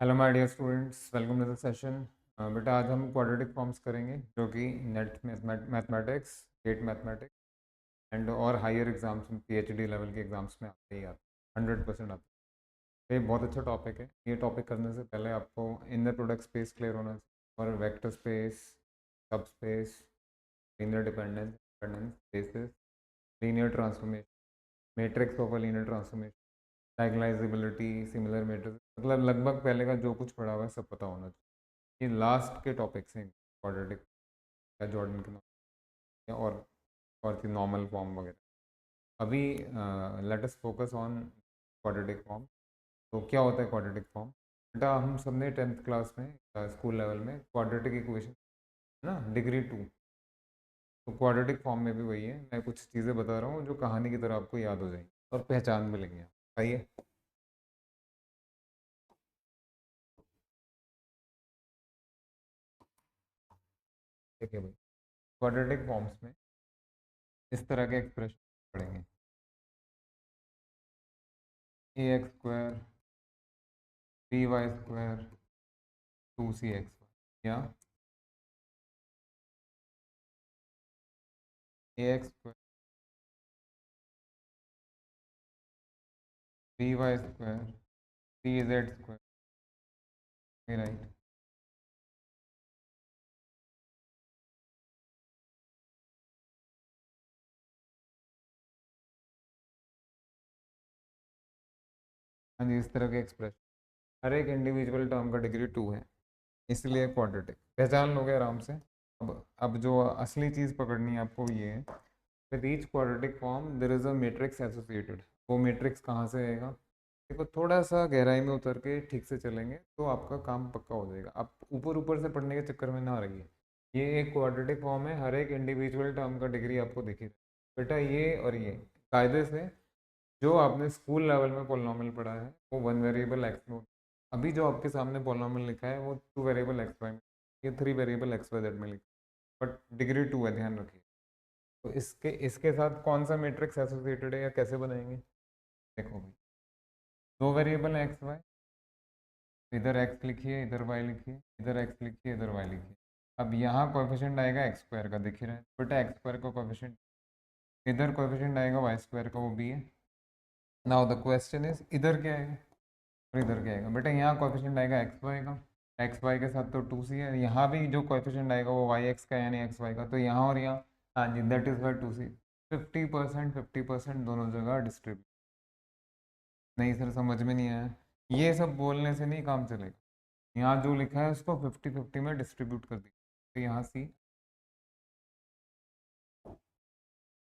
Hello my dear students, welcome to the session. बेटा आज हम क्वाड्रेटिक फॉर्म्स करेंगे जो कि NET mathematics, GATE mathematics and और हायर एग्जाम्स में पीएचडी लेवल के एग्जाम्स में आते ही आते 100% आते हैं। ये बहुत अच्छा टॉपिक है। ये टॉपिक करने से पहले आपको इनर प्रोडक्ट स्पेस क्लियर होना चाहिए और vector space, subspace, linear dependence, dependence spaces, linear transformation, matrix of a linear transformation, diagonalizability, similar matrix, मतलब लगभग पहले का जो कुछ पढ़ा हुआ है सब पता होना चाहिए। ये लास्ट के टॉपिक्स हैं क्वाड्रेटिक या जॉर्डन के या और की नॉर्मल फॉर्म वगैरह। अभी let us focus on quadratic form. तो क्या होता है क्वाड्रेटिक फॉर्म? बेटा हम सबने 10th क्लास में स्कूल लेवल में क्वाड्रेटिक इक्वेशन है ना, डिग्री 2। तो क्वाड्रेटिक फॉर्म में भी वही है। मैं कुछ चीज़ें बता रहा हूँ जो कहानी की तरह आपको याद हो जाएंगी और पहचान भी लेंगे। आइए। ठीक है भाई, क्वाड्रेटिक फॉर्म्स में इस तरह के एक्सप्रेशन पढ़ेंगे। ax² 3y² 2cx, या ax² 3y² 3z², राइट। हाँ जी, इस तरह के एक्सप्रेशन हर एक इंडिविजुअल टर्म का डिग्री 2 है, इसलिए क्वाड्रेटिक पहचान लोगे आराम से। अब जो असली चीज़ पकड़नी है आपको ये है, with each quadratic form there is a matrix associated. वो मैट्रिक्स कहाँ से आएगा? देखो, थोड़ा सा गहराई में उतर के ठीक से चलेंगे तो आपका काम पक्का हो जाएगा। आप ऊपर ऊपर से पढ़ने के चक्कर में ना रहिए। ये एक क्वाड्रेटिक फॉर्म है, हर एक इंडिविजुअल टर्म का डिग्री आपको दिखी बेटा। ये और ये कायदे से जो आपने स्कूल लेवल में पोलिनोमियल पढ़ा है वो वन वेरिएबल एक्स में। अभी जो आपके सामने पोलिनोमियल लिखा है वो टू वेरिएबल एक्स वाई में, ये three variable X Y Z में लिखा है, बट डिग्री 2 है, ध्यान रखिए। तो इसके इसके साथ कौन सा मैट्रिक्स एसोसिएटेड है या कैसे बनाएंगे? देखो भाई, दो वेरिएबल एक्स वाई, इधर एक्स लिखिए, इधर वाई लिखिए, इधर एक्स लिखिए, इधर वाई लिखिए। अब यहाँ कोएफिशिएंट आएगा x² का, दिख ही रहा है बेटा, x² का कोएफिशिएंट। इधर कोएफिशिएंट आएगा y² का, वो भी है। नाउ द क्वेश्चन इज इधर क्या आएगा और इधर क्या आएगा? बेटा यहाँ कोएफिशिएंट आएगा एक्स वाई का, एक्स वाई के साथ तो 2c है। यहाँ भी जो कोएफिशिएंट आएगा वो वाई एक्स का यानी एक्स वाई का, तो यहाँ और यहाँ। हाँ जी, दैट इज वाई 2c। 50% दोनों जगह डिस्ट्रीब्यूट। नहीं सर, समझ में नहीं आया। ये सब बोलने से नहीं काम चलेगा। यहाँ जो लिखा है उसको 50-50 में डिस्ट्रीब्यूट कर दी। तो यहाँ सी,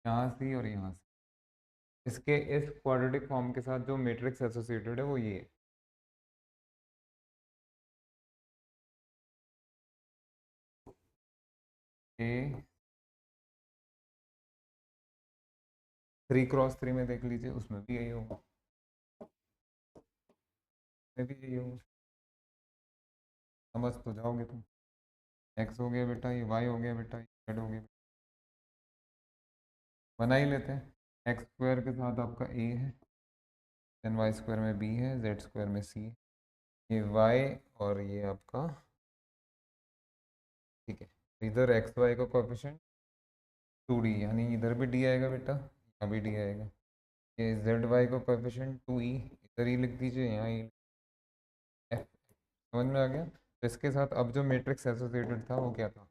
यहाँ सी और यहाँ सी। इसके इस क्वाड्रेटिक फॉर्म के साथ जो मैट्रिक्स एसोसिएटेड है वो ये है। 3x3 में देख लीजिए, उसमें भी यही होगा, उसमें भी यही होगा। समझ तो जाओगे तुम। एक्स हो गया बेटा, ये वाई हो गया बेटा, ये जेड हो गया। बना ही लेते हैं। x² के साथ आपका a है, देन y² में b है, z² में c है, ये y और ये आपका। ठीक है, इधर एक्स वाई का कोएफिशिएंट 2d, यानी इधर भी d आएगा बेटा, यहाँ भी d आएगा। ये जेड वाई का कोएफिशिएंट 2e, इधर ही लिख दीजिए, यहाँ ही f। समझ में आ गया? तो इसके साथ अब जो मैट्रिक्स एसोसिएटेड था वो क्या था?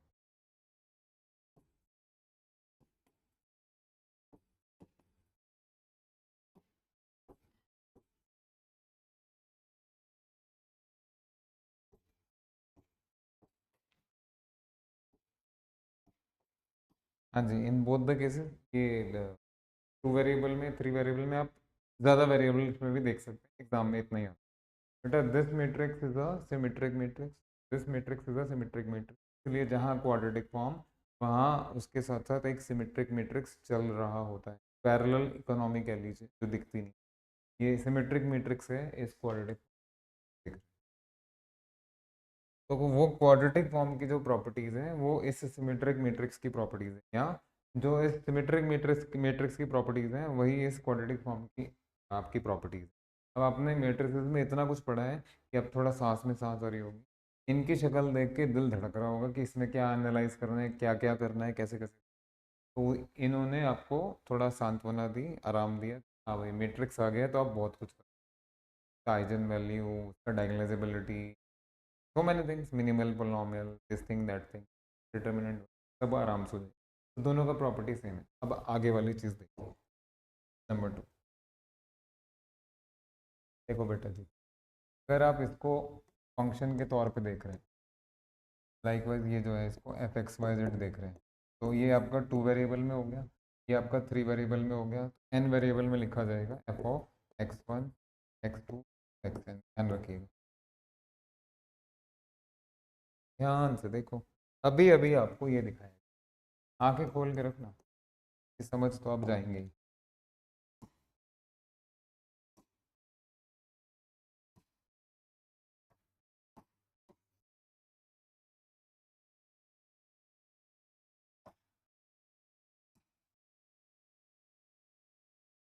हाँ जी, इन बोथ द केसेस, ये टू वेरिएबल में, थ्री वेरिएबल में, आप ज़्यादा वेरिएबल्स में भी देख सकते हैं, एग्जाम में इतना ही आता है। बेटा this matrix is a symmetric matrix, this matrix is a symmetric matrix. इसलिए जहाँ क्वाड्रेटिक फॉर्म, वहाँ उसके साथ साथ एक सिमेट्रिक मैट्रिक्स चल रहा होता है, पैरेलल इकोनॉमी कह लीजिए, जो दिखती नहीं। ये सिमेट्रिक मैट्रिक्स है इस क्वाड्रेटिक। तो वो क्वाड्रेटिक फॉर्म की जो प्रॉपर्टीज हैं वो इस सिमेट्रिक मैट्रिक्स की प्रॉपर्टीज हैं, या जो इस सिमेट्रिक मैट्रिक्स मैट्रिक्स की प्रॉपर्टीज हैं वही इस क्वाड्रेटिक फॉर्म की आपकी प्रॉपर्टीज। अब आपने मैट्रिसेस में इतना कुछ पढ़ा है कि अब थोड़ा सांस में सांस आ रही होगी, इनकी शक्ल देख के दिल धड़क रहा होगा कि इसमें क्या एनालाइज करना है, क्या क्या करना है, कैसे कैसे। तो इन्होंने आपको थोड़ा सांत्वना दी, आराम दिया। हाँ भाई मैट्रिक्स आ गया तो आप बहुत कुछ कर, आइजन वैल्यू, उसका डायगोनालाइजेबिलिटी, so many things, minimal polynomial, this thing that thing, determinant, सब आराम से हो जाए। तो दोनों का प्रॉपर्टी सेम है। अब आगे वाली चीज़ देखो, नंबर 2। देखो बेटा जी, अगर आप इसको फंक्शन के तौर पे देख रहे हैं, लाइकवाइज ये जो है इसको एफ एक्स वाई जेड देख रहे हैं, तो ये आपका 2 वेरिएबल में हो गया, ये आपका 3 वेरिएबल में हो गया, एन वेरिएबल में लिखा जाएगा F of X one, X two, X N, ध्यान रखिएगा। ध्यान से देखो, अभी अभी आपको ये दिखाएगा, आंखें खोल के रखना, ये समझ तो आप जाएंगे ही।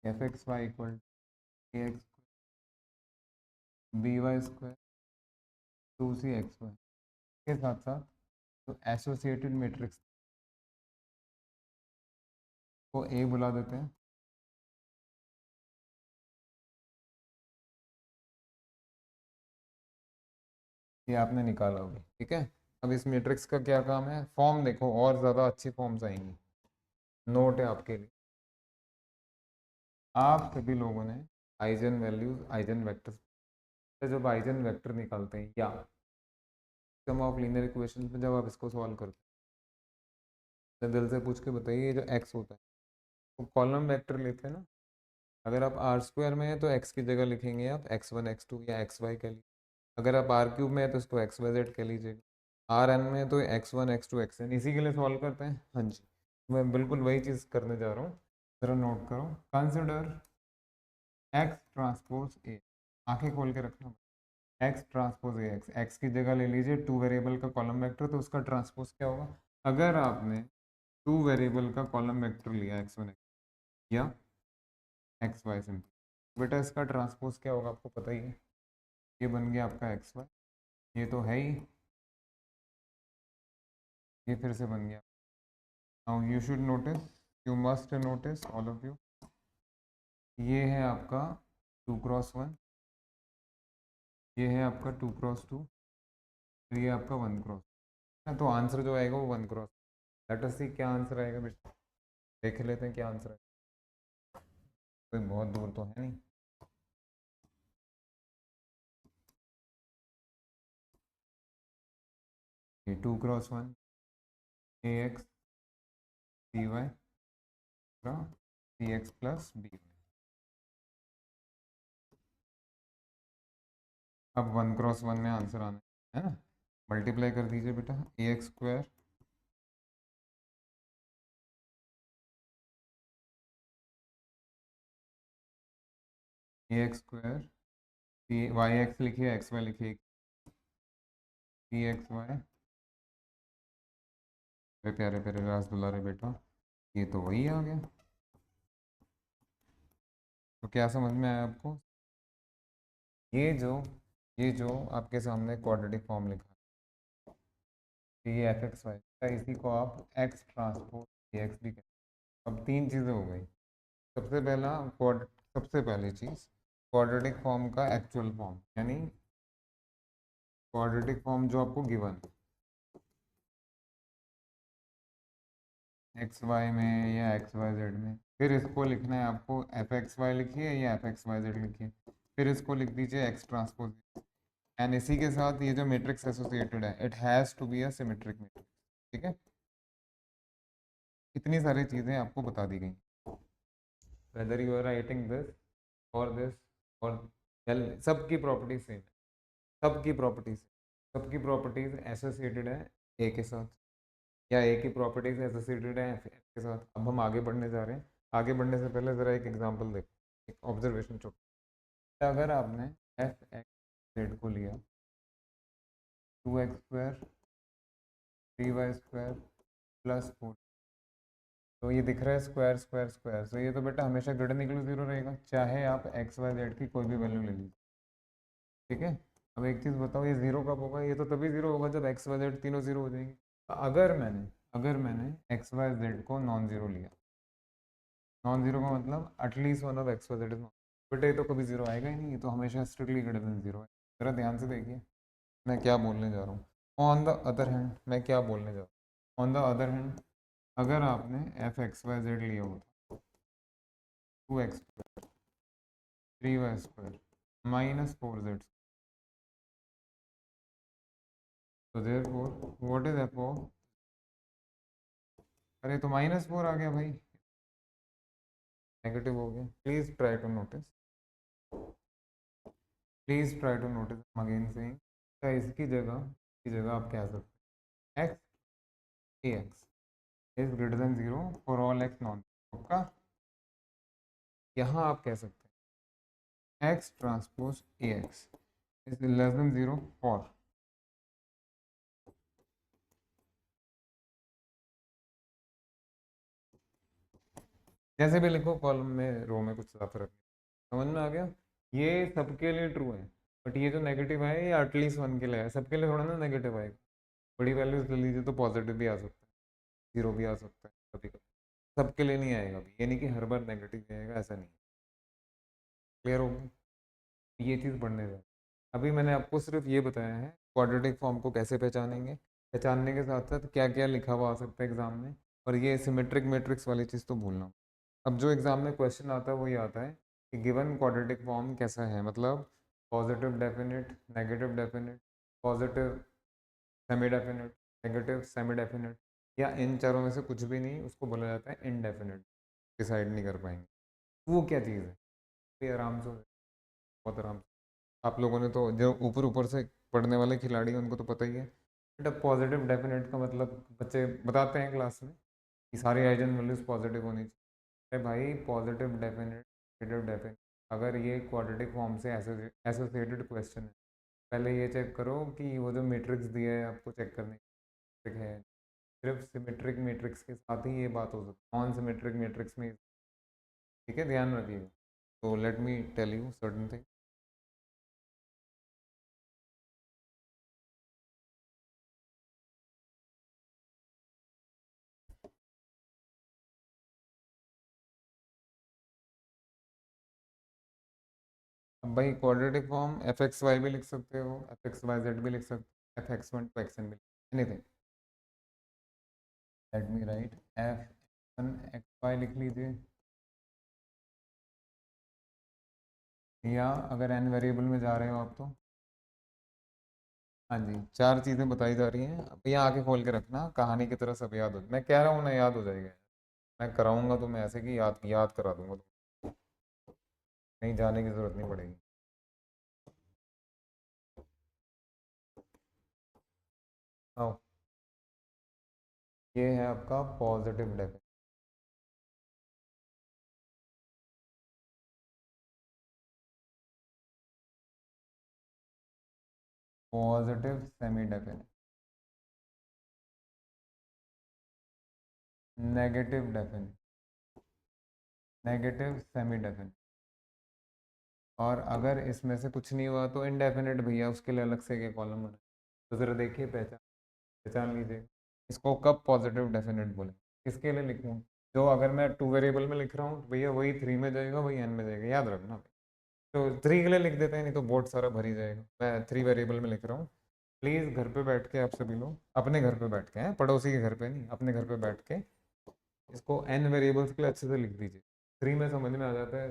F X Y equal A X B Y square two C X Y के साथ साथ तो एसोसिएटेड मैट्रिक्स को ए बुला देते हैं। ये आपने निकाला होगा, ठीक है। अब इस मैट्रिक्स का क्या काम है, फॉर्म देखो, और ज़्यादा अच्छी फॉर्म्स आएंगी। नोट है आपके लिए, आप सभी लोगों ने आइजन वैल्यूज, आइजन वेक्टर्स, जब आइजन वेक्टर निकालते हैं या सम ऑफ लीनियर इक्वेशन में जब आप इसको सॉल्व करते हैं, तो दिल से पूछ के बताइए, ये जो एक्स होता है वो कॉलम वेक्टर लेते हैं ना। अगर आप आर स्क्वायर में है तो एक्स की जगह लिखेंगे आप एक्स वन एक्स टू या एक्स वाई कह लीजिए। अगर आप आर क्यूब में है तो इसको एक्स वाई जेड कह लीजिएगा। आर एन में है तो X one X two X N, इसी के लिए सॉल्व करते हैं। हाँ जी, मैं बिल्कुल वही चीज़ करने जा रहा हूँ, ज़रा नोट करो। कंसिडर एक्स ट्रांसपोज ए, आंखें खोल के रखना। X transpose A x, x की जगह ले लीजिए टू वेरिएबल का कॉलम वेक्टर, तो उसका ट्रांसपोज क्या होगा। अगर आपने टू वेरिएबल का कॉलम वेक्टर लिया एक्स वन या एक्स वाई सिंपल, बेटा इसका ट्रांसपोज क्या होगा आपको पता ही है, ये बन गया आपका एक्स वाई, ये तो है ही, ये फिर से बन गया। Now you should notice, you must notice all of you, ये है आपका 2x1, ये है आपका 2x2, ये आपका 1x, तो आंसर जो आएगा वो 1x। लेट अस सी क्या आंसर आएगा बेटा, देख लेते हैं क्या आंसर है, कोई बहुत दूर तो है नहीं। ये 2x1 A X C Y C X plus B Y. अब 1x1 में आंसर आना है ना, मल्टीप्लाई कर दीजिए बेटा, ए एक्स स्क्वायर ए एक्स स्क्वायर सी वाई एक्स लिखिए, एक्स वाई लिखिए, सी एक्स वाई। मेरे प्यारे प्यारे रास दुलारे बेटा, ये तो वही आ गया। तो क्या समझ में आया आपको, ये जो ये जो आपके सामने क्वाड्रेटिक फॉर्म लिखा है, ये एफ एक्स वाई का, इसी को आप एक्स ट्रांसपोज एक्स भी कहते हैं। अब तीन चीज़ें हो गई। सबसे पहला क्वाड सबसे पहली चीज़, क्वाड्रेटिक फॉर्म का एक्चुअल फॉर्म, यानी क्वाड्रेटिक फॉर्म जो आपको गिवन एक्स वाई में या एक्स वाई जेड में, फिर इसको लिखना है आपको, एफ एक्स वाई लिखिए या एफ एक्स वाई जेड लिखिए, फिर इसको लिख दीजिए एक्स ट्रांसपोज, एंड इसी के साथ ये जो मैट्रिक्स एसोसिएटेड है, it has to be a symmetric matrix, ठीक है। इतनी सारी चीज़ें आपको बता दी गई, whether you are writing this और वेल, सबकी प्रॉपर्टी सेम है, सबकी प्रॉपर्टीज, सबकी प्रॉपर्टीज एसोसिएटेड है ए के साथ, या ए की प्रॉपर्टीज एसोसिएटेड है एफ के साथ। अब हम आगे बढ़ने जा रहे हैं, आगे बढ़ने से पहले ज़रा एक एग्जांपल देखो, एक ऑब्जर्वेशन छोटा। अगर आपने एफ एक्स जेड को लिया 2x square 3y square plus 4, तो ये दिख रहा है स्क्वायर स्क्वायर स्क्वायर, तो ये तो बेटा हमेशा ग्रेटर इक्वल टू जीरो रहेगा, चाहे आप एक्स वाई जेड की कोई भी वैल्यू ले लीजिए। ठीक है। अब एक चीज़ बताओ, ये जीरो कब होगा? ये तो तभी जीरो होगा जब एक्स वाई जेड तीनों जीरो हो जाएंगे। अगर मैंने एक्स वाई जेड को नॉन जीरो लिया, नॉन जीरो का मतलब at least one of X Y Z is non, but ये तो कभी जीरो आएगा ही नहीं, ये तो हमेशा स्ट्रिक्टली ग्रेटर देन जीरो है। जरा ध्यान से देखिए मैं क्या बोलने जा रहा हूँ। ऑन द अदर हैंड, मैं क्या बोलने जा रहा हूँ, ऑन द अदर हैंड, अगर आपने एफ एक्स वाई जेड लिया होता, two X three Y square minus four Z, तो therefore what is F of, अरे तो माइनस फोर आ गया भाई, नेगेटिव हो गया। Please try to notice, please try to notice again saying, क्या इसकी जगह आप क्या सकते हैं, X A X is greater than zero for all X non, पक्का? यहाँ आप कह सकते हैं X transpose A X is less than zero for, जैसे भी लिखो, कॉलम में रो में कुछ ज़्यादा फर्क नहीं। समझ में आ गया? ये सबके लिए ट्रू है, बट ये जो नेगेटिव है ये एटलीस्ट वन के लिए है, सबके लिए थोड़ा ना नेगेटिव आएगा। बड़ी वैल्यूज ले लीजिए तो पॉजिटिव भी आ सकता है, जीरो भी आ सकता है कभी कभी, सबके लिए नहीं आएगा अभी, ये नहीं कि हर बार नेगेटिव आएगा, ऐसा नहीं। क्लियर होगा? ये चीज़ पढ़ने जाए। अभी मैंने आपको सिर्फ ये बताया है क्वाड्रेटिक फॉर्म को कैसे पहचानेंगे, पहचानने के साथ साथ क्या क्या लिखा हुआ आ सकता है एग्जाम में, और ये सिमेट्रिक मैट्रिक्स वाली चीज़ तो भूलना। अब जो एग्जाम में क्वेश्चन आता है वही आता है कि गिवन क्वाड्रेटिक फॉर्म कैसा है, मतलब positive definite, negative definite, positive semi definite, negative semi definite, या इन चारों में से कुछ भी नहीं, उसको बोला जाता है इनडेफिनेट, डिसाइड नहीं कर पाएंगे वो क्या चीज़ है। ये आराम से, बहुत आराम से, आप लोगों ने तो जो ऊपर ऊपर से पढ़ने वाले खिलाड़ी हैं उनको तो पता ही है। बेटा पॉजिटिव डेफिनेट का मतलब बच्चे बताते हैं क्लास में कि सारी आइजन वैल्यूज पॉजिटिव होनी चाहिए। अरे भाई पॉजिटिव डेफिनेट, नेगेटिव डेफिनेट, अगर ये क्वाड्रेटिक फॉर्म से एसोसिएटेड क्वेश्चन है, पहले ये चेक करो कि वो जो मैट्रिक्स दिया है आपको चेक करने की है, सिर्फ सिमेट्रिक मैट्रिक्स के साथ ही ये बात हो सकती है, नॉन सिमेट्रिक मैट्रिक्स में। ठीक है, ध्यान रखिएगा। तो let me tell you certain thing. अब भाई quadratic form F X Y भी लिख सकते हो, एफ एक्स वाई जेड भी लिख सकते हो, F X one two X N भी, anything. Let me write F one X Y लिख लीजिए, या अगर एन वेरिएबल में जा रहे हो आप तो, हाँ जी, चार चीज़ें बताई जा रही हैं, अब यहाँ आके खोल के रखना, कहानी की तरह सब याद हो, मैं कह रहा हूँ ना याद हो जाएगा। मैं कराऊंगा तो मैं ऐसे कि याद याद करा दूंगा, तो कहीं जाने की ज़रूरत नहीं पड़ेगी। आओ, ये है आपका positive definite, positive semi definite, negative definite, negative semi definite, और अगर इसमें से कुछ नहीं हुआ तो इनडेफिनेट भैया, उसके लिए अलग से एक कॉलम बना, तो ज़रा देखिए, पहचान पहचान लीजिए इसको, कब पॉजिटिव डेफिनेट बोले, किसके लिए लिखूँ? जो अगर मैं टू वेरिएबल में लिख रहा हूँ तो भैया वही थ्री में जाएगा, वही एन में जाएगा, याद रखना। तो थ्री के लिए लिख देते हैं, नहीं तो बोर्ड सारा भर ही जाएगा। मैं थ्री वेरिएबल में लिख रहा हूँ। प्लीज़ घर पे बैठ के आप सभी लोग, अपने घर पे बैठ के हैं, पड़ोसी के घर पे नहीं, अपने घर पे बैठ के इसको एन वेरिएबल्स के लिए अच्छे से लिख दीजिए, थ्री में समझ में आ जाता है।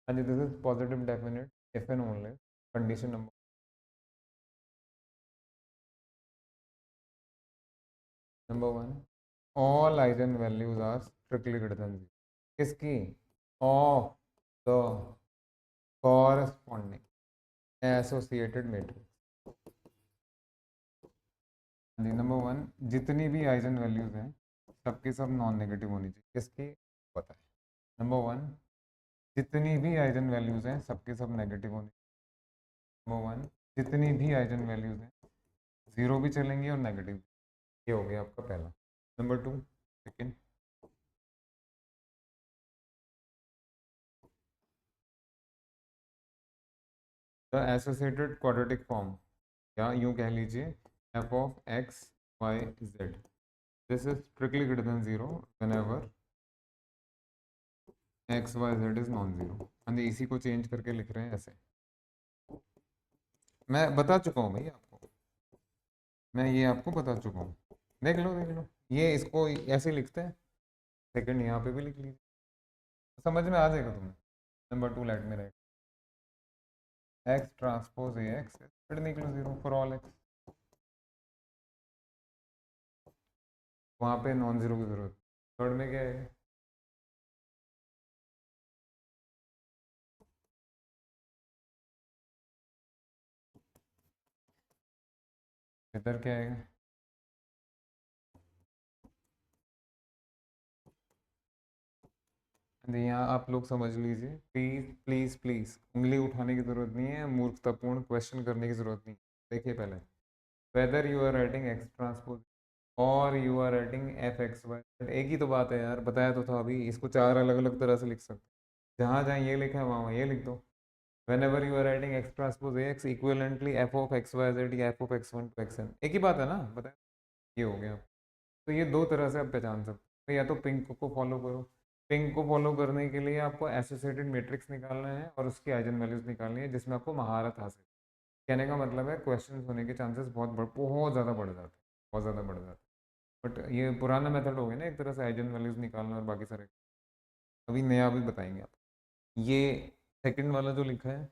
हाँ जी, this is positive definite if and only condition number one, all eigenvalues are strictly greater than zero, किसकी? Of the corresponding associated matrix. जी, नंबर वन, जितनी भी आइगन वैल्यूज हैं सबकी सब नॉन नेगेटिव होनी चाहिए, किसकी? पता है, नंबर वन, जितनी भी आइगन वैल्यूज हैं सबके सब नेगेटिव होनी, नंबर वन, जितनी भी आइगन वैल्यूज हैं जीरो भी चलेंगी और नेगेटिव, ये हो गया आपका पहला। Number two, second, the associated quadratic form, या यूँ कह लीजिए F of X Y Z, this is strictly greater than zero whenever X Y Z is non zero. हाँ जी, इसी को चेंज करके लिख रहे हैं ऐसे। मैं बता चुका हूँ भाई आपको, मैं ये आपको बता चुका हूँ। देख लो देख लो, ये इसको ऐसे लिखते हैं, सेकंड यहाँ पे भी लिख लीजिए, समझ में आ जाएगा तुम्हें। नंबर टू लेट में right x transpose A x फिर निकलो जीरो फॉर ऑल एक्स, वहाँ पे नॉन जीरो की जरूरत। थर्ड में क्या है, इधर क्या है, यहाँ आप लोग समझ लीजिए, प्लीज प्लीज प्लीज उंगली उठाने की जरूरत नहीं है, मूर्खतापूर्ण क्वेश्चन करने की जरूरत नहीं। देखिए पहले, whether you are writing X transpose और you are writing F X Y, एक ही तो बात है यार, बताया तो था अभी, इसको चार अलग अलग तरह से लिख सकते हैं। जहाँ जहाँ ये लिखा है वहाँ ये लिख दो। Whenever you are writing X transpose X equivalently F of X Y Z या F of X one two X N, एक ही बात है ना, बताया, ये हो गया। तो ये दो तरह से आप पहचान सकते हो, या तो पिंक को फॉलो करो, पिंक को फॉलो करने के लिए आपको एसोसिएटेड मैट्रिक्स निकालना है और उसकी आइजन वैल्यूज निकालनी है, जिसमें आपको महारत हासिल, कहने का मतलब है क्वेश्चन होने के चांसेस बहुत ज़्यादा बढ़ जाते हैं, बहुत ज़्यादा बढ़ जाते हैं। बट ये पुराना मेथड हो गया ना एक तरह से, आइजन वैल्यूज निकालना और बाकी सारे, अभी नया भी बताएंगे आप। ये सेकंड वाला जो लिखा है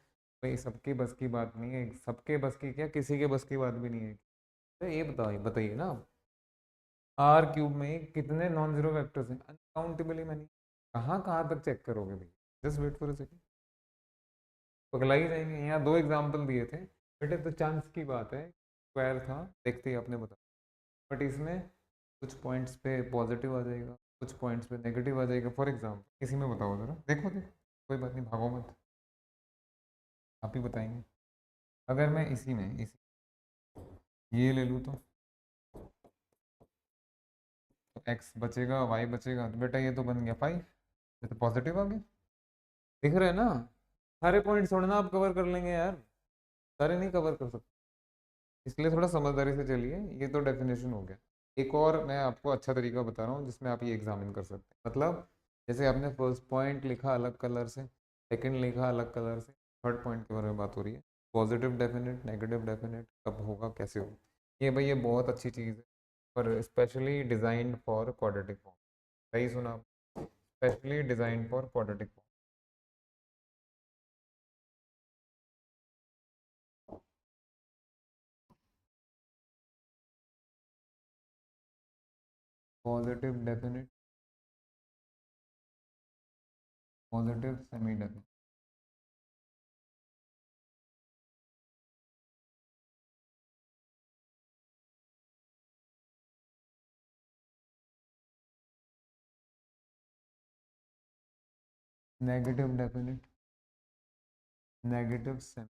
भाई, सबके बस की बात नहीं है, सबके बस की क्या, किसी के बस की बात भी नहीं है। तो ये बताइए बताइए ना, आर क्यूब में कितने नॉन जीरो वेक्टर्स हैं, अनकाउंटेबली मैनी, कहाँ कहाँ तक चेक करोगे भाई, just wait for a second, पगला ही जाएंगे। यहाँ दो एग्जाम्पल दिए थे बेटे, तो चांस की बात है, स्क्वायर था देखते ही आपने बता, बट इसमें कुछ पॉइंट्स पे पॉजिटिव आ जाएगा, कुछ पॉइंट्स पे नेगेटिव आ जाएगा। फॉर एग्जाम्पल इसी में बताओ जरा, देखो देखो, कोई बात नहीं, भागो मत, आप ही बताएंगे। अगर मैं इसी में ये ले लूँ तो एक्स बचेगा वाई बचेगा, तो बेटा ये तो बन गया फाइव, ये तो पॉजिटिव आ गया, दिख रहा है ना। सारे पॉइंट्स थोड़ा ना आप कवर कर लेंगे यार, सारे नहीं कवर कर सकते, इसलिए थोड़ा समझदारी से चलिए। ये तो डेफिनेशन हो गया। एक और मैं आपको अच्छा तरीका बता रहा हूँ जिसमें आप ये एग्जामिन कर सकते हैं, मतलब जैसे आपने फर्स्ट पॉइंट लिखा अलग कलर से, सेकंड लिखा अलग कलर से, थर्ड पॉइंट के बारे में बात हो रही है, पॉजिटिव डेफिनेट नेगेटिव डेफिनेट कब होगा कैसे होगा, ये भाई ये बहुत अच्छी चीज़ है, पर specially designed for quadratic form. सही सुना, specially designed for quadratic form, positive definite, positive semi definite. Negative definite, negative semi,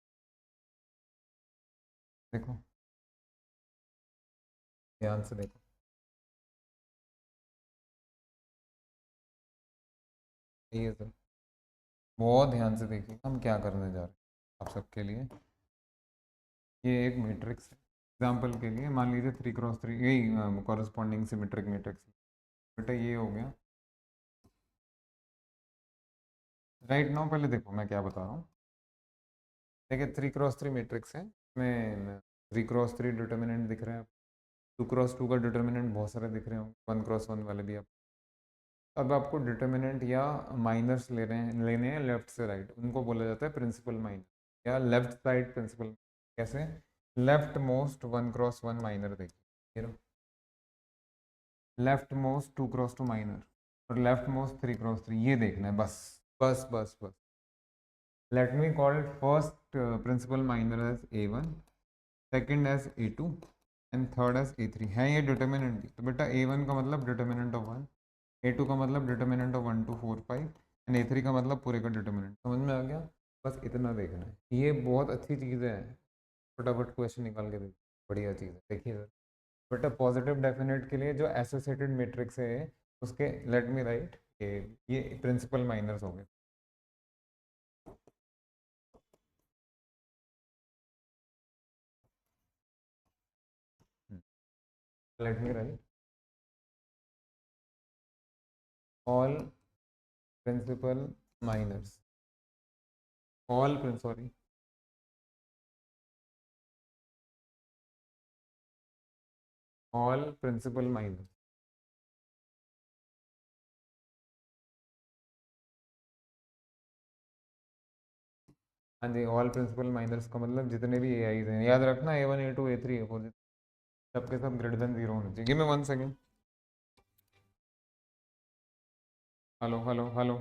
देखो ध्यान से देखो, ये सर बहुत ध्यान से देखिए हम क्या करने जा रहे हैं आप सबके लिए। ये एक मैट्रिक्स है, एग्जाम्पल के लिए मान लीजिए थ्री क्रॉस थ्री, यही कॉरस्पॉन्डिंग सिमेट्रिक मैट्रिक्स, बेटा ये हो गया। राइट नाउ पहले देखो मैं क्या बता रहा हूँ, देखिए थ्री क्रॉस थ्री मैट्रिक्स है, इसमें थ्री क्रॉस थ्री डिटर्मिनेंट दिख रहे हैं, टू क्रॉस टू का डिटर्मिनेंट बहुत सारे दिख रहे हो, वन क्रॉस वन वाले भी आप। अब आपको डिटर्मिनेंट या माइनर्स लेने हैं लेफ्ट से राइट, उनको बोला जाता है प्रिंसिपल माइनर या लेफ्ट साइड प्रिंसिपल। कैसे, leftmost one cross one minor देखिए, leftmost two cross two minor और leftmost three cross three, ये देखना है बस, बस बस बस। Let me call first principal minor as A one, second as A two and third as A three, है ये डिटर्मिनेंट। तो बेटा ए वन का मतलब determinant of one, A two का मतलब determinant of one two four five and A three का मतलब पूरे का डिटर्मिनेंट, समझ में आ गया। बस इतना देखना है, ये बहुत अच्छी चीज़ है, फटाफट क्वेश्चन निकाल के देखिए, बढ़िया चीज़ है। देखिए सर, बेटा पॉजिटिव डेफिनेट के लिए जो एसोसिएटेड मैट्रिक्स है उसके, लेट मी राइट, ये प्रिंसिपल माइनर्स हो गए, let me write all principal minors, all sorry all principal minors. हाँ जी, ऑल प्रिंसिपल माइनर्स का मतलब जितने भी ए आईज हैं, याद रखना A1 A2 A3 A4 सबके सब ग्रेटर देन 0 होने चाहिए। Give me 1 second. Hello hello hello.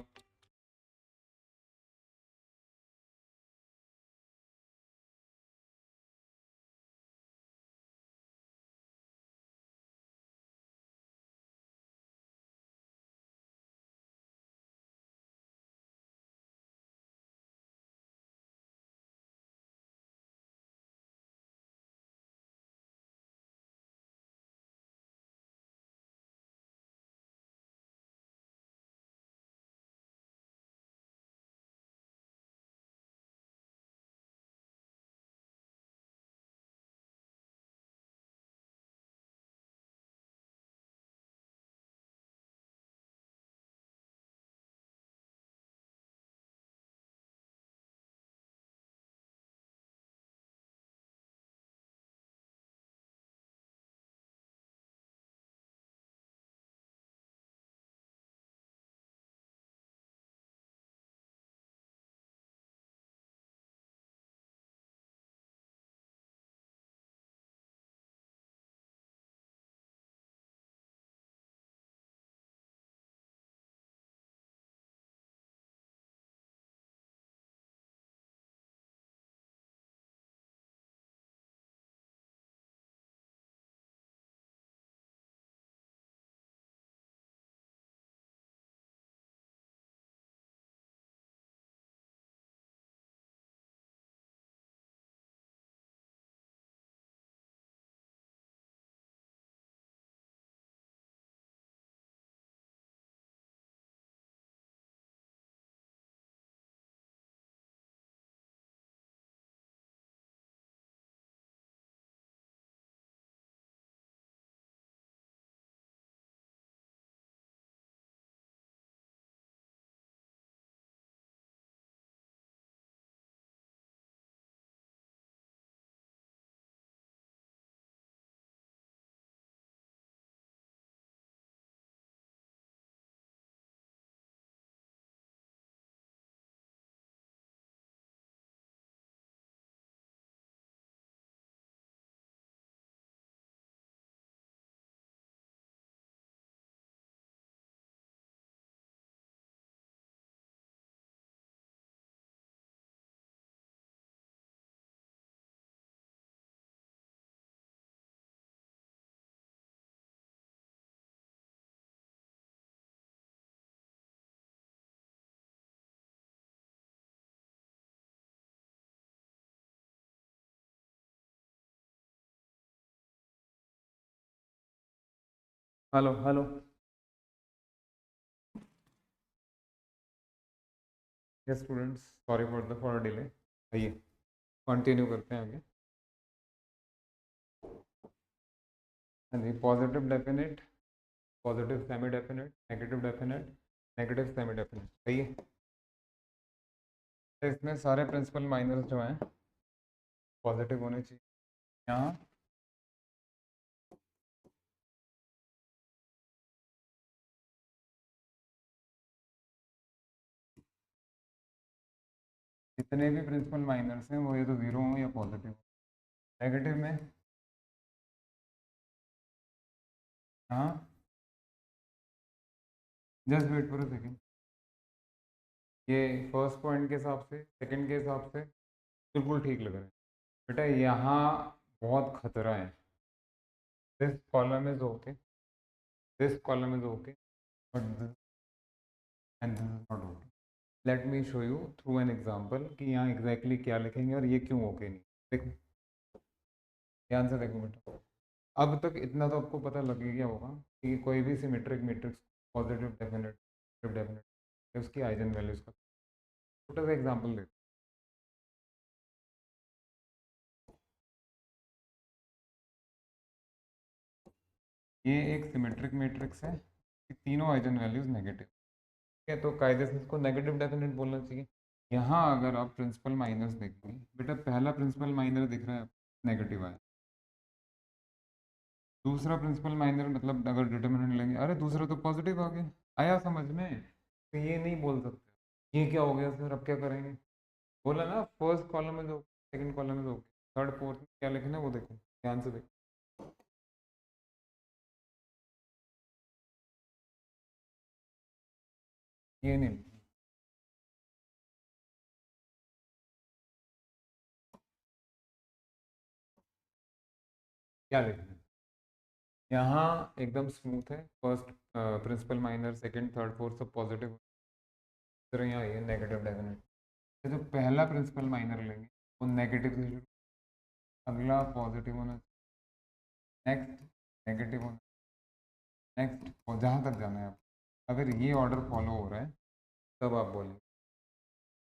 Hello hello. Yes students, sorry for delay. आइए कंटिन्यू करते हैं आगे। हाँ जी, positive definite, positive semi definite, negative definite, negative semi definite. आइए, तो इसमें सारे प्रिंसिपल माइनर्स जो हैं पॉजिटिव होने चाहिए। यहाँ जितने भी प्रिंसिपल माइनर्स हैं वो ये तो जीरो हों या पॉजिटिव। नेगेटिव में हाँ, just wait for a second. ये फर्स्ट पॉइंट के हिसाब से, सेकंड के हिसाब से बिल्कुल ठीक लग रहा है। बेटा यहाँ बहुत खतरा है। This column is okay, this column is okay, but this and this is not okay. Let me show you through an example कि यहाँ एग्जैक्टली क्या लिखेंगे और ये क्यों ओके नहीं। देखो, ध्यान से देखो बेटा। अब तक इतना तो आपको पता लग ही गया होगा कि कोई भी symmetric matrix, positive definite, negative definite, उसकी आइगन वैल्यूज का छोटा सा एग्जांपल देखो। ये एक सिमेट्रिक मैट्रिक्स है, तीनों आइगन वैल्यूज नेगेटिव है, तो कायदे से इसको नेगेटिव डेफिनेट बोलना चाहिए। यहाँ अगर आप प्रिंसिपल माइनस देखेंगे, बेटा पहला प्रिंसिपल माइनर दिख रहा है, नेगेटिव आया। दूसरा प्रिंसिपल माइनर मतलब अगर डिटर्मिनेंट लेंगे, अरे दूसरा तो पॉजिटिव आ गया, आया समझ में? तो ये नहीं बोल सकते ये क्या हो गया सर, अब क्या करेंगे? बोला ना फर्स्ट कॉलम में जो, सेकंड कॉलम में जो, थर्ड फोर्थ में क्या लिखना है वो देखो, ध्यान से देखो। ये नहीं, क्या लिखना है? यहाँ एकदम स्मूथ है, first principal minor, second third fourth सब पॉजिटिव। फिर यहाँ ये नेगेटिव डेफिनेट, जो पहला प्रिंसिपल माइनर लेंगे वो नेगेटिव से शुरू, अगला पॉजिटिव होना, नेक्स्ट नेगेटिव होना, नेक्स्ट, और जहाँ तक जाना है आप, अगर ये ऑर्डर फॉलो हो रहा है तब आप बोलेंगे।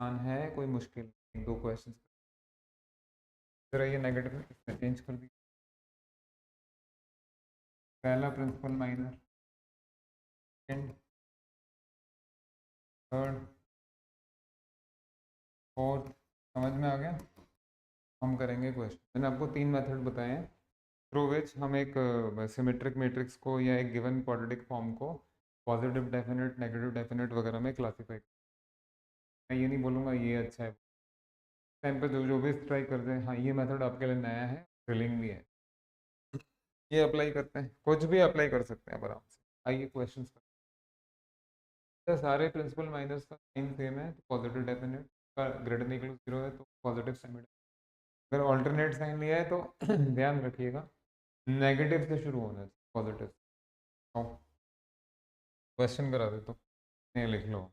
आसान है, कोई मुश्किल नहीं, दो क्वेश्चन। जरा ये नेगेटिव इसमें चेंज कर दी, पहला principal minor, second, third, fourth, समझ में आ गया? हम करेंगे क्वेश्चन, मैंने आपको तीन मेथड बताए हैं थ्रू विच हम एक सिमेट्रिक मैट्रिक्स को या एक गिवन क्वाड्रेटिक फॉर्म को पॉजिटिव डेफिनेट, नेगेटिव डेफिनेट वगैरह में क्लासीफाई। मैं ये नहीं बोलूँगा ये अच्छा है, टाइम पे जो जो भी ट्राई कर दें, हाँ ये मेथड आपके लिए नया है, थ्रिलिंग भी है, ये अप्लाई करते हैं, कुछ भी अप्लाई कर सकते हैं आप आराम से। आइए क्वेश्चन पर, सारे प्रिंसिपल माइनस का साइन सेम है तो पॉजिटिव डेफिनेट का ग्रेटर देन इक्वल जीरो है तो पॉजिटिव साइन। अगर ऑल्टरनेट साइन लिया है तो ध्यान रखिएगा नेगेटिव से शुरू होना चाहिए, पॉजिटिव। क्वेश्चन करा दे तो नहीं, लिख लो।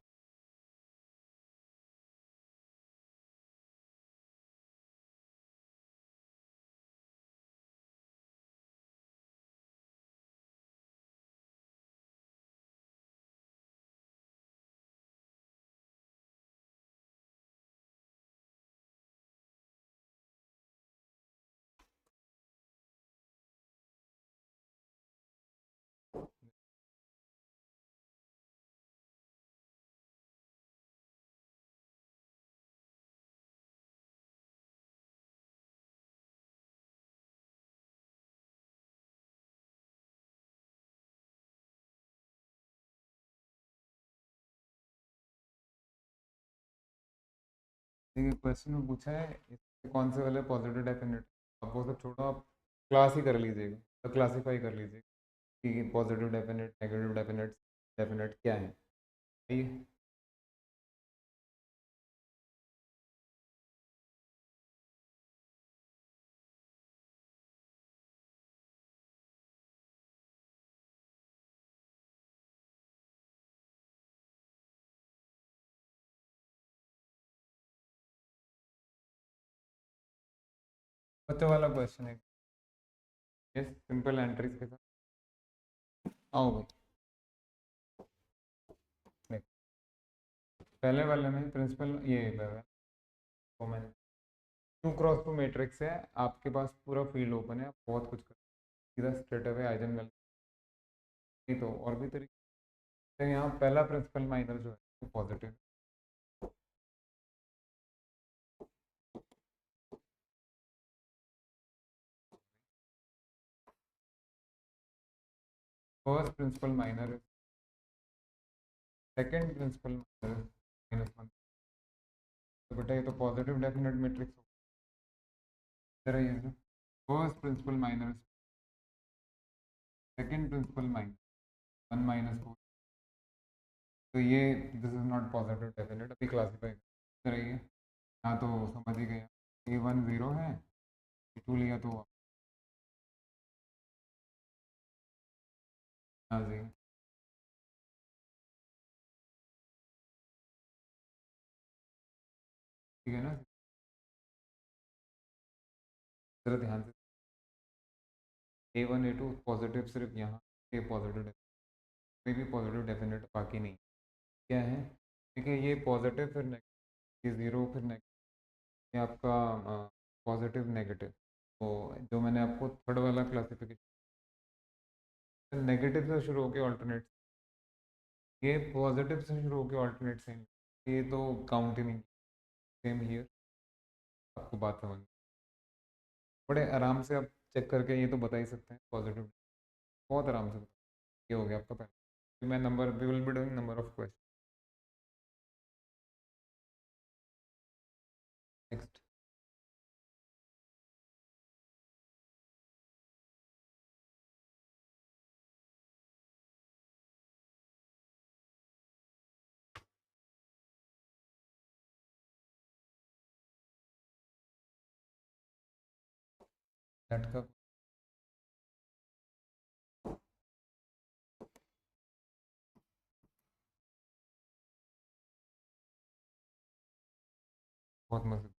देखिए क्वेश्चन में पूछा है इसके कौन से वाले पॉजिटिव डेफिनेट, आप वो सब छोड़ो, आप क्लास ही कर लीजिएगा, तो क्लासीफाई कर लीजिएगा कि positive definite, negative definite, definite क्या है। ये बच्चों वाला क्वेश्चन है, यस सिंपल एंट्रीज के साथ। आओ भाई, देख, पहले वाले में प्रिंसिपल ये वो मैंने टू क्रॉस टू मैट्रिक्स है, आपके पास पूरा फील्ड ओपन है, आप बहुत कुछ कर, सीधा स्ट्रेट अवे आइजन वैल्यू, नहीं तो और भी तरीके। तो यहाँ पहला प्रिंसिपल माइनर जो है वो positive, first principal minor, second principal minor minus one, तो बेटा ये तो पॉजिटिव डेफिनेट मैट्रिक्स हो रहा है। First principal minor, second principal minus one minus four, तो ये this is not positive definite, अभी क्लासीफाई करिए। हाँ तो समझ ही गया, ए वन ज़ीरो है, ए टू लिया तो, हाँ जी, ठीक है ना? जरा ध्यान से, ए वन ए टू पॉजिटिव सिर्फ यहाँ, ये पॉजिटिव, कोई भी पॉजिटिव डेफिनेट बाकी नहीं, क्या है? ठीक है, ये पॉजिटिव फिर नेगेटिव, ये ज़ीरो फिर नेगेटिव, ये आपका पॉजिटिव नेगेटिव, तो जो मैंने आपको थर्ड वाला क्लासिफिकेशन, नेगेटिव से शुरू होकर ऑल्टरनेट, ये पॉजिटिव से शुरू होकर ऑल्टरनेट साइन, ये तो काउंट ही नहीं। सेम हियर, आपको बात समझ, बड़े आराम से आप चेक करके ये तो बता ही सकते हैं पॉजिटिव, बहुत आराम से ये हो गया आपका पहला। मैं number, we will be doing number of question. Next, net का बहुत मजे।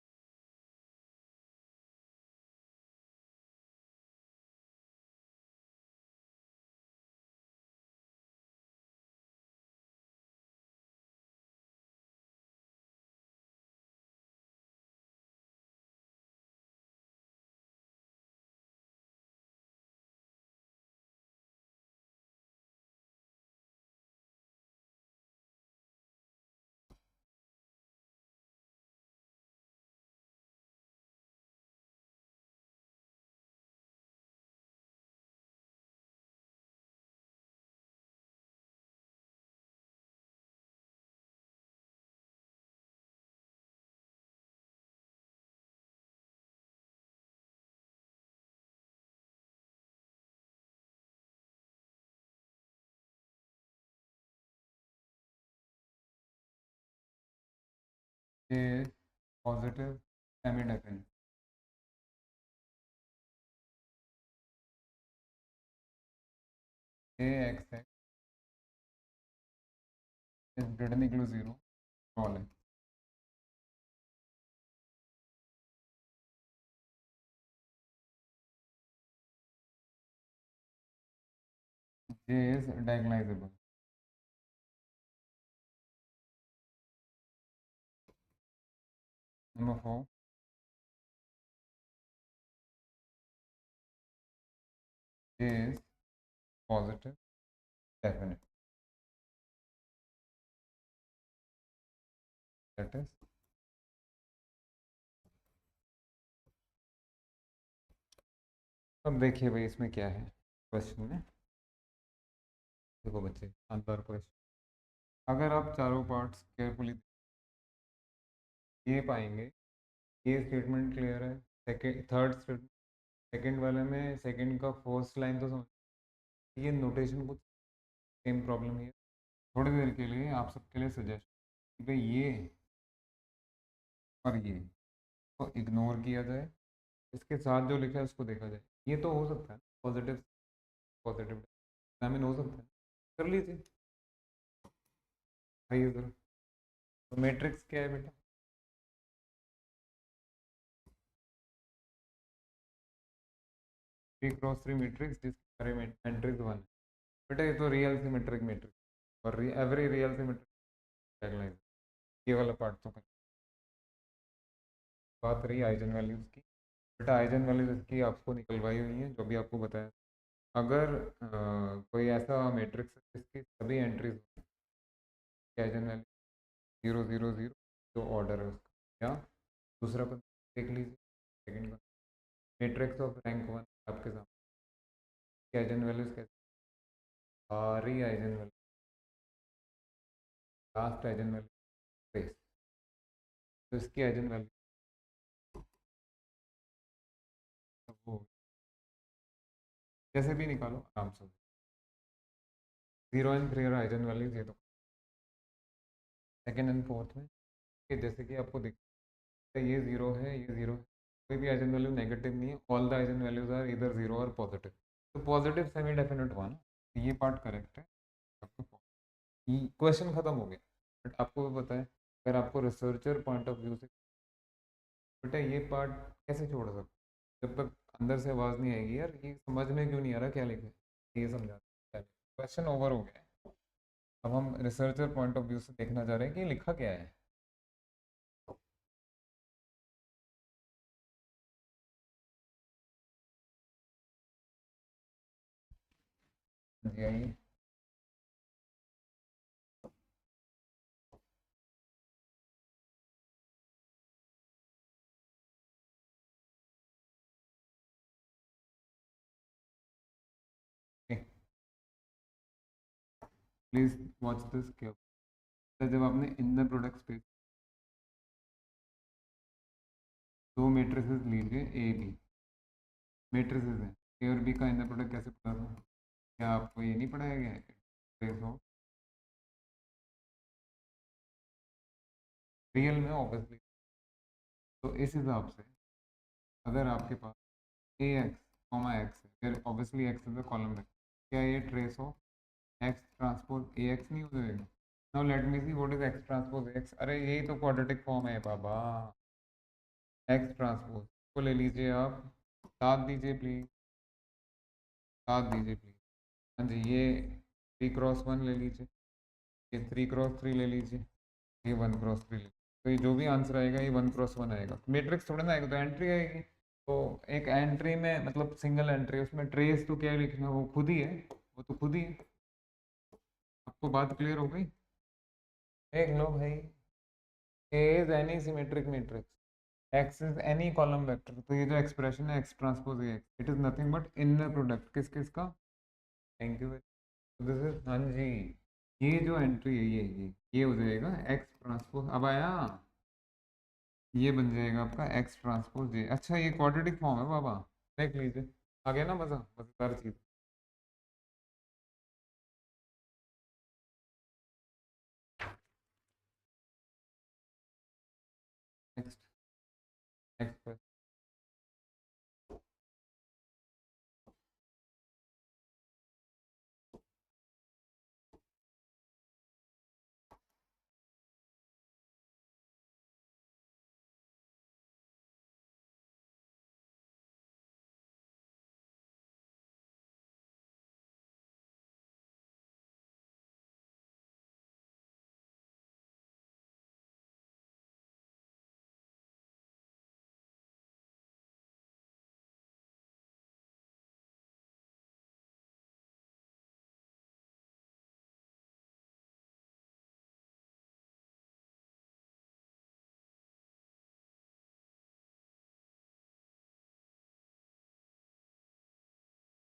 ये पॉजिटिव सेमी डेफिनेट, ये एक्स है, इस डिडन इक्वल जीरो, ऑल है। J is diagonalizable. Number 4, J is positive definite. That is, अब देखिए भाई इसमें क्या है क्वेश्चन में। देखो बच्चे, शानदार क्वेश्चन, अगर आप चारों पार्ट्स केयरफुली ये पाएंगे, ये स्टेटमेंट क्लियर है, सेकेंड थर्ड स्टेटमेंट, सेकेंड वाले में सेकेंड का फर्स्ट लाइन तो समझ, ये नोटेशन कुछ सेम प्रॉब्लम है। थोड़ी देर के लिए आप सबके लिए सजेस्ट कि ये और ये तो इग्नोर किया जाए, इसके साथ जो लिखा है उसको देखा जाए। ये तो हो सकता है पॉजिटिव, पॉजिटिव एग्जामिन हो सकता है, कर लीजिए। आइए जरा, तो मैट्रिक्स क्या है बेटा? थ्री क्रॉस थ्री मैट्रिक्स जिसके सारे मैट्रिक्स वन है। बेटा ये तो रियल सिमेट्रिक मैट्रिक्स और एवरी रियल सिमेट्रिक डायगोनलाइज, ये वाला पार्ट तो कर। बात रही आइजन वैल्यूज की, बेटा आइजन वैल्यूज की आपको निकलवाई हुई है जो भी आपको बताया। अगर कोई ऐसा मैट्रिक्स है जिसकी सभी entries eigen value zero zero zero, जो ऑर्डर है उसका, या दूसरा को देख लीजिए, सेकंड का मैट्रिक्स ऑफ रैंक वन आपके सामने, आइजन वैल्यूज कैसे, सारी eigen value, last eigen value trace, तो इसकी आइजन वैल्यू वो जैसे भी निकालो आराम से, जीरो एंड थ्री और आइजन वैल्यूज ये तो सेकंड एंड फोर्थ में, कि जैसे कि आपको दिखता है ये जीरो है, ये जीरो है, कोई भी आइजन वैल्यू नेगेटिव नहीं है, all the eigen values are इधर जीरो और पॉजिटिव, तो पॉजिटिव सेमी डेफिनेट हुआ ना, तो ये पार्ट करेक्ट है। आपको क्वेश्चन खत्म हो गया। बट आपको भी पता है, अगर आपको रिसर्चर पॉइंट ऑफ व्यू से, बेटा ये पार्ट कैसे छोड़ सकते जब तक अंदर से आवाज़ नहीं आएगी यार ये समझ में क्यों नहीं आ रहा क्या लिखे, ये समझा, क्वेश्चन ओवर हो गया। अब हम रिसर्चर पॉइंट ऑफ व्यू से देखना चाह रहे हैं कि लिखा क्या है। जी आइए। Please watch this care. जब आपने इनर प्रोडक्ट स्पेस दो मेट्रिसेस लीजिए ए बी, मेट्रिसेस हैं, ए और बी का इनर प्रोडक्ट कैसे पता था? क्या आपको ये नहीं पढ़ाया गया है? ट्रेस ऑफ रियल में ऑब्वियसली। तो इस हिसाब से अगर आपके पास ए एक्स कॉमा एक्स है, फिर obviously x is the column है, क्या ये trace of x transpose A x नहीं हो जाएगा? Now let me see what is x transpose x. अरे यही तो क्वाड्रेटिक फॉर्म है बाबा, एक्स ट्रांसपोज को ले लीजिए आप, साथ दीजिए प्लीज, साथ दीजिए प्लीज। हाँ जी, ये 3x1 ले लीजिए, ये 3x3 ले लीजिए, ये 1x3 ले लीजिए। तो ये जो भी आंसर आएगा ये 1x1 आएगा। मैट्रिक्स थोड़ा ना आएगा, तो एंट्री आएगी। तो एक एंट्री में मतलब सिंगल एंट्री, उसमें ट्रेस तो क्या लिखना, वो खुद ही है, वो तो खुद ही है। आपको बात क्लियर हो गई? देख लो भाई, A is any symmetric matrix, X is any column vector। तो ये जो एक्सप्रेशन है x transpose A x, it is nothing but inner product किस किस का? Thank you. दिस इज, हाँ जी, ये जो एंट्री है ये हो जाएगा एक्स ट्रांसपोज। अब आया, ये बन जाएगा आपका एक्स ट्रांसपोज ये। अच्छा ये क्वाड्रेटिक फॉर्म है बाबा, देख लीजिए। आ गया ना मजा, मजेदार चीज। Next, next.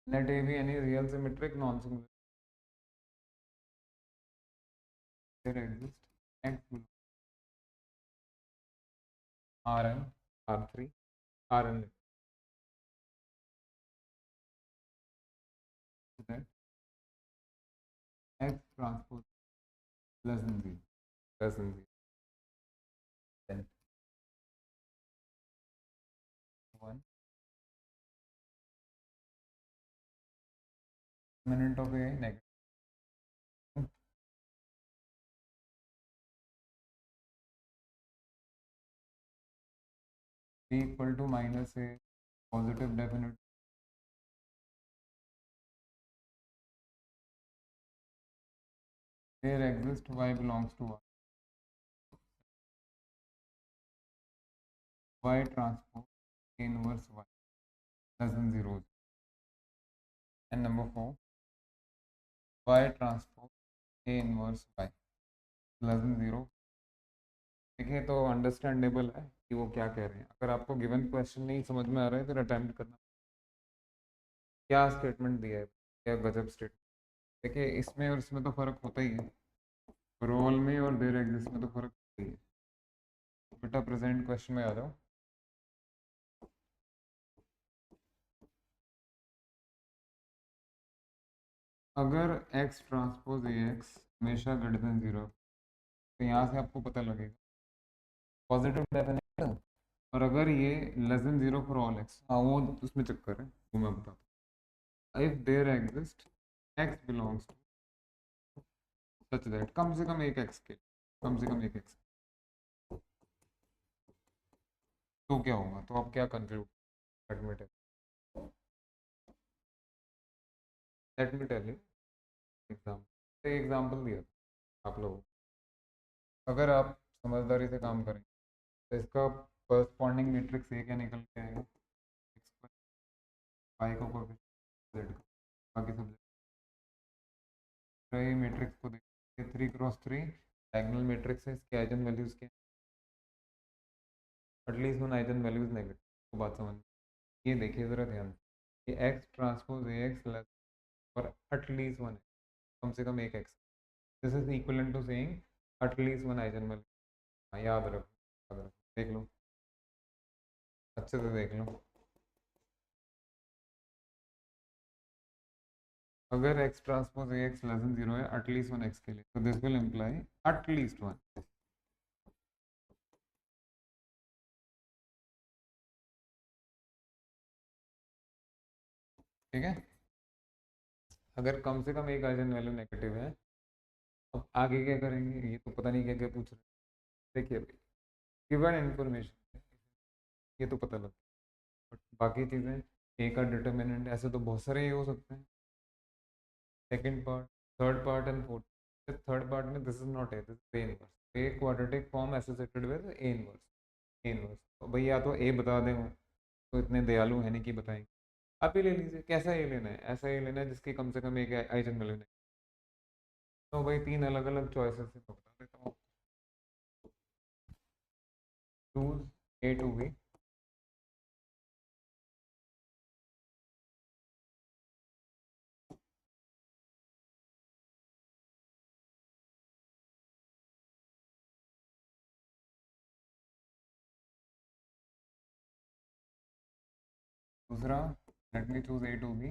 Let A be any real symmetric non symmetric exist X R N R three R N that X transpose less than zero, less than zero, then 1 minute of a negative b equal to minus a positive definite where exist y belongs to y transpose inverse y less than 0, and number 4 y transpose a inverse y less than 0। देखिए तो understandable है कि वो क्या कह रहे हैं। अगर आपको गिवन क्वेश्चन नहीं समझ में आ रहा है फिर अटेम्प्ट करना। क्या स्टेटमेंट दिया है, क्या गजब स्टेटमेंट। देखिए इसमें और इसमें तो फर्क होता ही है, रोल में और देयर एग्जिस्ट में तो फर्क होता ही है। बेटा प्रेजेंट क्वेश्चन में आ जाओ। अगर x ट्रांसपोज ए एक्स हमेशा ग्रेटर देन जीरो, तो यहाँ से आपको पता लगेगा पॉजिटिव डेफिनेशन। और अगर ये less than zero for all X, हाँ वो उसमें चक्कर है, वो मैं बताता हूँ। If there exist X belongs to such that, कम से कम एक एक्स के, कम से कम एक एक्स, तो क्या होगा? तो आप क्या conclude? Let me tell, let me tell you example, example दिया था आप लोगों को। अगर आप समझदारी से काम करें तो इसका करस्पॉन्डिंग मैट्रिक्स ये क्या निकल के आएगा? एक्स वाई को कोफिशिएंट, जेड का, बाकी सब ये मैट्रिक्स को देखिए 3 क्रॉस 3 डायगोनल मैट्रिक्स है, इसके आइगन वैल्यूज के at least one eigen values negative को बात समझ। ये देखिए ज़रा ध्यान से, ये X transpose A X less और एटलीस्ट वन, कम से कम एक X, this is equal to saying at least one eigen value. हाँ, याद रखो, देख लो अच्छे से देख लो। अगर x transpose A X less than 0 है एटलीस्ट वन एक्स के लिए, तो this will imply at least one. ठीक है, अगर कम से कम एक आइगन वैल्यू नेगेटिव है, अब आगे क्या करेंगे ये तो पता नहीं क्या क्या पूछ रहे हैं। देखिए भाई, गिवन इन्फॉर्मेशन ये तो पता लग, बट बाकी चीज़ें, ए का डिटर्मिनेंट ऐसे तो बहुत सारे ये हो सकते हैं। Second part, third part and fourth. Third part में this is not A, this is A inverse, A quadratic form associated with A inverse. A inverse तो भाई या तो ए बता दें वो, तो इतने दयालु है नहीं कि बताएंगे। आप ही ले लीजिए, कैसा ये लेना है, ऐसा ये लेना है जिसकी कम से कम एक आइजन वैल्यू नहीं। तो भाई तीन अलग अलग चॉइसेस से बता देता हूँ। चूज ए टू बी, दूसरा let me choose A to B,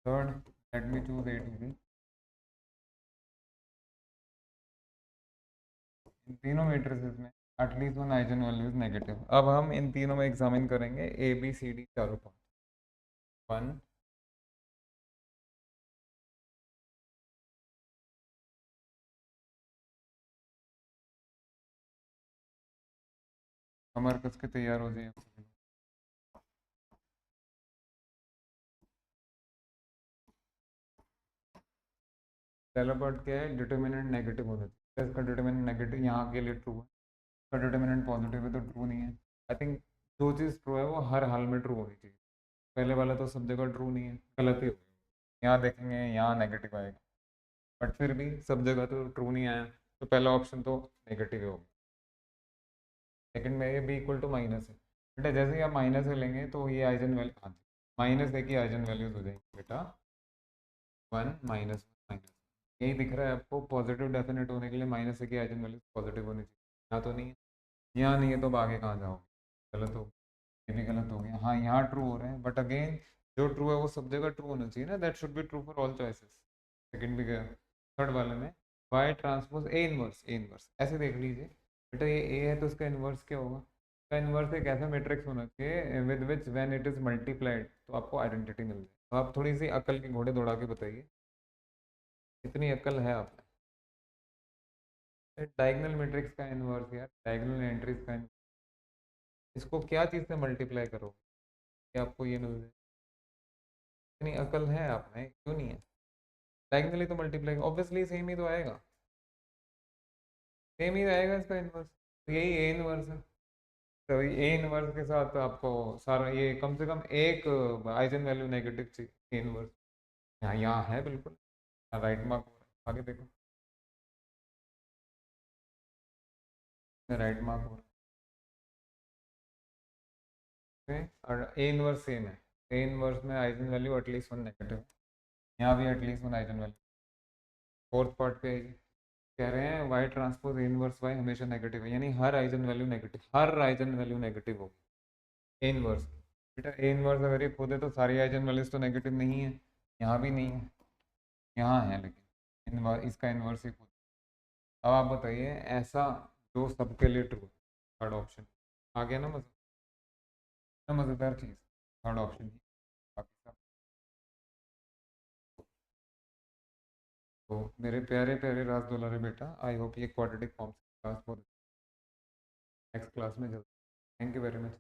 third let me choose A to B. इन तीनों मैट्रिसेस में at least one eigenvalue is negative. अब हम इन तीनों में एग्जामिन करेंगे ए बी सी डी चारों पार्ट। वन, कमर कस के तैयार हो जाइए। पहला पार्ट क्या है, डिटर्मिनेंट नेगेटिव होना चाहिए। इसका डिटर्मिनेंट नेगेटिव यहाँ के लिए ट्रू है, इसका डिटर्मिनेंट पॉजिटिव है तो ट्रू नहीं है। आई थिंक जो चीज़ ट्रू है वो हर हाल में ट्रू होनी चाहिए। पहले वाला तो सब जगह ट्रू नहीं है, गलत ही होगी। यहाँ देखेंगे यहाँ नेगेटिव आएगा, बट फिर भी सब जगह तो ट्रू नहीं आया, तो पहला ऑप्शन तो नेगेटिव होगा। सेकंड में ये बी इक्वल टू माइनस है, बेटा जैसे ही आप माइनस से लेंगे तो ये आइजन वैल्यू, हाँ माइनस है कि आइजन वैल्यूज हो जाएंगे बेटा, वन माइनस माइनस। यही दिख रहा है आपको, पॉजिटिव डेफिनेट होने के लिए माइनस है कि आइजन वैल्यूज पॉजिटिव होनी चाहिए। यहाँ तो नहीं है, यहाँ नहीं है तो अब आगे कहाँ जाओगे, गलत हो, ये भी गलत हो गया। हाँ यहाँ ट्रू हो रहे हैं, बट अगेन जो ट्रू है वो सब जगह ट्रू होना चाहिए ना, that should be true for all choices. Second भी गया, थर्ड वाले में Y transpose A inverse, A inverse ऐसे देख लीजिए बेटा, ये ए है तो उसका इनवर्स क्या होगा, इसका इनवर्स एक ऐसा मैट्रिक्स होना चाहिए with which when it is multiplied तो आपको आइडेंटिटी मिल जाए। तो आप थोड़ी सी अकल के घोड़े दौड़ा के बताइए, इतनी अकल है आप। डायगोनल मैट्रिक्स का इनवर्स यार, डायगोनल एंट्रीज का इसको क्या चीज़ से मल्टीप्लाई करो कि आपको ये मिल जाए। इतनी अकल है आप में, क्यों नहीं है। डायगोनली तो मल्टीप्लाई ऑब्वियसली सेम ही तो आएगा, सेम ही आएगा इसका इनवर्स, तो यही ए इनवर्स है। तो ए इनवर्स के साथ आपको सारा ये कम से कम एक आइजन वैल्यू नेगेटिव चाहिए इनवर्स। यहाँ यहाँ है बिल्कुल, राइट मार्क हो रहा है, आगे देखो राइट मार्क हो रहा है और ए इनवर्स सेम है। ए इनवर्स में eigen value at least one negative है, यहाँ भी at least one eigen value. Fourth part पे कह रहे हैं वाई ट्रांसपोज इनवर्स वाई हमेशा नेगेटिव है, यानी हर आइजन वैल्यू नेगेटिव, हर आइजन वैल्यू नेगेटिव होगी। इनवर्स बेटा, ए इनवर्स अगर ये खुद है तो सारी आइजन वैल्यूज तो नेगेटिव नहीं है, यहाँ भी नहीं है, यहाँ है लेकिन इनवर्स, इसका इनवर्स ही खुद। अब आप बताइए ऐसा जो सबके लिए ट्रू, थर्ड ऑप्शन आ गया ना, मज़ेदार चीज़, थर्ड ऑप्शन ही बाकी सब। तो मेरे प्यारे प्यारे राज दुलारे बेटा, आई होप ये क्वाड्रेटिक फॉर्म्स क्लास बहुत नेक्स्ट क्लास में जल्दी। Thank you very much.